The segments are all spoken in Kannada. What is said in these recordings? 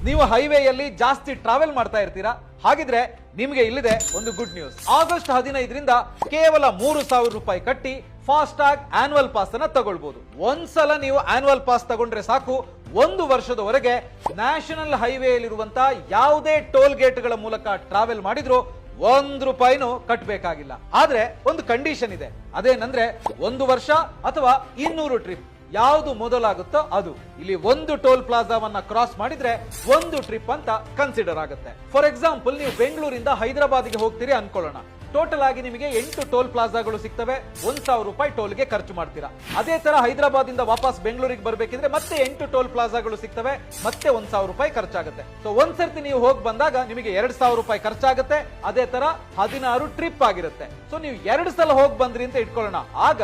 ನೀವು ಹೈವೇಯಲ್ಲಿ ಜಾಸ್ತಿ ಟ್ರಾವೆಲ್ ಮಾಡ್ತಾ ಇರ್ತೀರಾ? ಹಾಗಿದ್ರೆ ನಿಮಗೆ ಇಲ್ಲಿದೆ ಒಂದು ಗುಡ್ ನ್ಯೂಸ್. ಆಗಸ್ಟ್ 15ರಿಂದ ಕೇವಲ 3,000 ರೂಪಾಯಿ ಕಟ್ಟಿ ಫಾಸ್ಟ್ಯಾಗ್ ಆನ್ಯುವಲ್ ಪಾಸ್ ಅನ್ನ ತಗೊಳ್ಬಹುದು. ಒಂದ್ಸಲ ನೀವು ಆನ್ಯುವಲ್ ಪಾಸ್ ತಗೊಂಡ್ರೆ ಸಾಕು, 1 ವರ್ಷದವರೆಗೆ ನ್ಯಾಷನಲ್ ಹೈವೇಯಲ್ಲಿರುವಂತಹ ಯಾವುದೇ ಟೋಲ್ ಗೇಟ್ಗಳ ಮೂಲಕ ಟ್ರಾವೆಲ್ ಮಾಡಿದ್ರು 1 ರೂಪಾಯಿನೂ ಕಟ್ಟಬೇಕಾಗಿಲ್ಲ. ಆದ್ರೆ ಒಂದು ಕಂಡೀಷನ್ ಇದೆ, ಅದೇನಂದ್ರೆ 1 ವರ್ಷ ಅಥವಾ 200 ಟ್ರಿಪ್ ಯಾವುದು ಮೊದಲಾಗುತ್ತೋ ಅದು. ಇಲ್ಲಿ ಒಂದು ಟೋಲ್ ಪ್ಲಾಜಾವನ್ನ ಕ್ರಾಸ್ ಮಾಡಿದ್ರೆ 1 ಟ್ರಿಪ್ ಅಂತ ಕನ್ಸಿಡರ್ ಆಗುತ್ತೆ. ಫಾರ್ ಎಕ್ಸಾಂಪಲ್, ನೀವು ಬೆಂಗಳೂರಿಂದ ಹೈದರಾಬಾದ್ಗೆ ಹೋಗ್ತೀರಿ ಅನ್ಕೊಳ್ಳೋಣ. ಟೋಟಲ್ ಆಗಿ ನಿಮಗೆ 8 ಟೋಲ್ ಪ್ಲಾಜಾಗಳು ಸಿಗ್ತವೆ. 1,000 ರೂಪಾಯಿ ಟೋಲ್ಗೆ ಖರ್ಚು ಮಾಡ್ತೀರಾ. ಅದೇ ತರ ಹೈದರಾಬಾದ್ ಇಂದ ವಾಪಸ್ ಬೆಂಗಳೂರಿಗೆ ಬರ್ಬೇಕಿದ್ರೆ ಮತ್ತೆ 8 ಟೋಲ್ ಪ್ಲಾಜಾಗಳು ಸಿಗ್ತವೆ, ಮತ್ತೆ 1,000 ರೂಪಾಯಿ ಖರ್ಚಾಗುತ್ತೆ. ಸೊ ಒಂದ್ಸರ್ತಿ ನೀವು ಹೋಗಿ ಬಂದಾಗ ನಿಮಗೆ 2,000 ರೂಪಾಯಿ ಖರ್ಚಾಗುತ್ತೆ. ಅದೇ ತರ 16 ಟ್ರಿಪ್ ಆಗಿರುತ್ತೆ. ಸೊ ನೀವು 2 ಸಲ ಹೋಗಿ ಬಂದ್ರಿ ಅಂತ ಇಟ್ಕೊಳ್ಳೋಣ, ಆಗ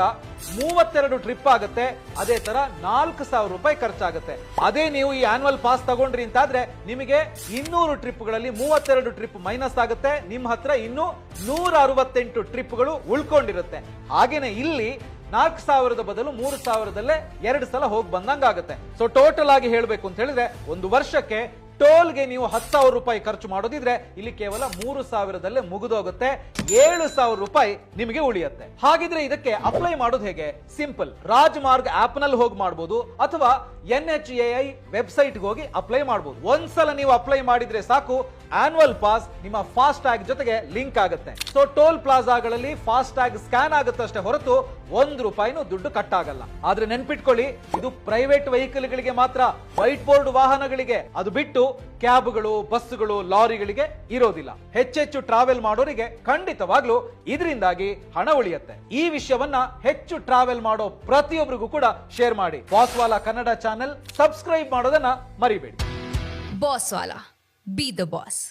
32 ಟ್ರಿಪ್ ಆಗುತ್ತೆ. ಅದೇ ತರ 4,000 ರೂಪಾಯಿ ಖರ್ಚಾಗುತ್ತೆ. ಅದೇ ನೀವು ಈ ಆನ್ಯುವಲ್ ಪಾಸ್ ತಗೊಂಡ್ರಿ ಅಂತಾದ್ರೆ ನಿಮಗೆ 200 ಟ್ರಿಪ್ಗಳಲ್ಲಿ 32 ಟ್ರಿಪ್ ಮೈನಸ್ ಆಗುತ್ತೆ. ನಿಮ್ಮ ಹತ್ರ ಇನ್ನು 168 ಟ್ರಿಪ್ಗಳು ಉಳ್ಕೊಂಡಿರುತ್ತೆ. ಹಾಗೇನೆ ಇಲ್ಲಿ 4,000 ಬದಲು 3,000ದಲ್ಲೇ 2 ಸಲ ಹೋಗಿ ಬಂದಂಗಾಗುತ್ತೆ. ಸೊ ಟೋಟಲ್ ಆಗಿ ಹೇಳ್ಬೇಕು ಅಂತ ಹೇಳಿದ್ರೆ, 1 ವರ್ಷಕ್ಕೆ ಟೋಲ್ಗೆ ನೀವು 10,000 ರೂಪಾಯಿ ಖರ್ಚು ಮಾಡೋದಿದ್ರೆ ಇಲ್ಲಿ ಕೇವಲ 3,000ದಲ್ಲೇ ಮುಗಿದೋಗುತ್ತೆ. 7,000 ರೂಪಾಯಿ ನಿಮಗೆ ಉಳಿಯುತ್ತೆ. ಹಾಗಿದ್ರೆ ಇದಕ್ಕೆ ಅಪ್ಲೈ ಮಾಡೋದು ಹೇಗೆ? ಸಿಂಪಲ್. ರಾಜಮಾರ್ಗ್ ಆಪ್ ನಲ್ಲಿ ಹೋಗಿ ಮಾಡಬಹುದು ಅಥವಾ NHAI ವೆಬ್ಸೈಟ್ ಹೋಗಿ ಅಪ್ಲೈ ಮಾಡಬಹುದು. ಒಂದ್ಸಲ ನೀವು ಅಪ್ಲೈ ಮಾಡಿದ್ರೆ ಸಾಕು, ಆನ್ಯುವಲ್ ಪಾಸ್ ನಿಮ್ಮ ಫಾಸ್ಟ್ ಟ್ಯಾಗ್ ಜೊತೆಗೆ ಲಿಂಕ್ ಆಗುತ್ತೆ. ಸೊ ಟೋಲ್ ಪ್ಲಾಜಾಗಳಲ್ಲಿ ಫಾಸ್ಟ್ ಟ್ಯಾಗ್ ಸ್ಕ್ಯಾನ್ ಆಗುತ್ತಷ್ಟೇ ಹೊರತು 1 ರೂಪಾಯಿನೂ ದುಡ್ಡು ಕಟ್ ಆಗಲ್ಲ. ಆದ್ರೆ ನೆನ್ಪಿಟ್ಕೊಳ್ಳಿ, ಇದು ಪ್ರೈವೇಟ್ ವೆಹಿಕಲ್ ಗಳಿಗೆ ಮಾತ್ರ, ವೈಟ್ ಬೋರ್ಡ್ ವಾಹನಗಳಿಗೆ ಅದು ಬಿಟ್ಟು ಕ್ಯಾಬ್ಗಳು, ಬಸ್ಗಳು, ಲಾರಿಗಳಿಗೆ ಇರೋದಿಲ್ಲ. ಹೆಚ್ಚೆಚ್ಚು ಟ್ರಾವೆಲ್ ಮಾಡೋರಿಗೆ ಖಂಡಿತವಾಗ್ಲೂ ಇದರಿಂದಾಗಿ ಹಣ ಉಳಿಯುತ್ತೆ. ಈ ವಿಷಯವನ್ನ ಹೆಚ್ಚು ಟ್ರಾವೆಲ್ ಮಾಡೋ ಪ್ರತಿಯೊಬ್ಬರಿಗೂ ಕೂಡ ಶೇರ್ ಮಾಡಿ. ಬಾಸ್ವಾಲಾ ಕನ್ನಡ ಚಾನೆಲ್ ಸಬ್ಸ್ಕ್ರೈಬ್ ಮಾಡೋದನ್ನ ಮರಿಬೇಡಿ. ಬಾಸ್ವಾಲಾ, ಬಿ ದ ಬಾಸ್.